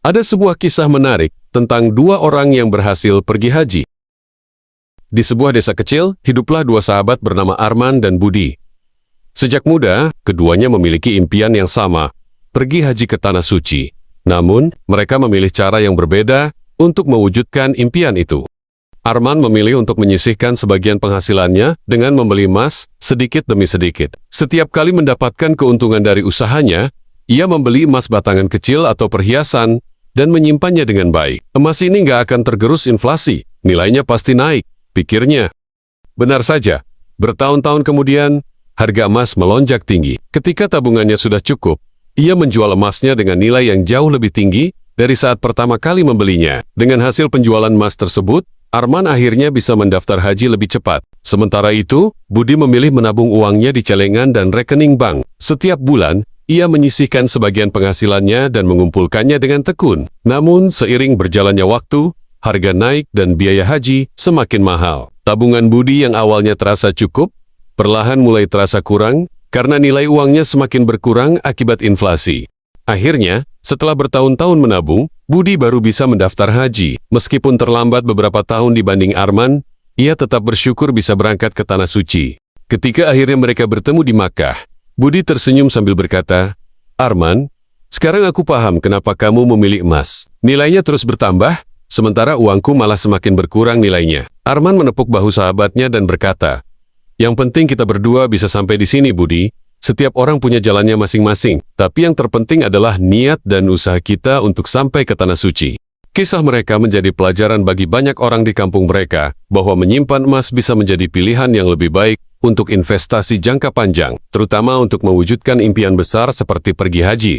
Ada sebuah kisah menarik tentang dua orang yang berhasil pergi haji. Di sebuah desa kecil, hiduplah dua sahabat bernama Arman dan Budi. Sejak muda, keduanya memiliki impian yang sama, pergi haji ke Tanah Suci. Namun, mereka memilih cara yang berbeda untuk mewujudkan impian itu. Arman memilih untuk menyisihkan sebagian penghasilannya dengan membeli emas sedikit demi sedikit. Setiap kali mendapatkan keuntungan dari usahanya, ia membeli emas batangan kecil atau perhiasan dan menyimpannya dengan baik. Emas ini nggak akan tergerus inflasi, nilainya pasti naik, pikirnya. Benar saja, bertahun-tahun kemudian, harga emas melonjak tinggi. Ketika tabungannya sudah cukup, ia menjual emasnya dengan nilai yang jauh lebih tinggi dari saat pertama kali membelinya. Dengan hasil penjualan emas tersebut, Arman akhirnya bisa mendaftar haji lebih cepat. Sementara itu, Budi memilih menabung uangnya di celengan dan rekening bank. Setiap bulan, ia menyisihkan sebagian penghasilannya dan mengumpulkannya dengan tekun. Namun, seiring berjalannya waktu, harga naik dan biaya haji semakin mahal. Tabungan Budi yang awalnya terasa cukup, perlahan mulai terasa kurang karena nilai uangnya semakin berkurang akibat inflasi. Akhirnya, setelah bertahun-tahun menabung, Budi baru bisa mendaftar haji. Meskipun terlambat beberapa tahun dibanding Arman, ia tetap bersyukur bisa berangkat ke Tanah Suci. Ketika akhirnya mereka bertemu di Makkah, Budi tersenyum sambil berkata, "Arman, sekarang aku paham kenapa kamu memilih emas. Nilainya terus bertambah, sementara uangku malah semakin berkurang nilainya." Arman menepuk bahu sahabatnya dan berkata, "Yang penting kita berdua bisa sampai di sini, Budi. Setiap orang punya jalannya masing-masing, tapi yang terpenting adalah niat dan usaha kita untuk sampai ke Tanah Suci." Kisah mereka menjadi pelajaran bagi banyak orang di kampung mereka, bahwa menyimpan emas bisa menjadi pilihan yang lebih baik untuk investasi jangka panjang, terutama untuk mewujudkan impian besar seperti pergi haji.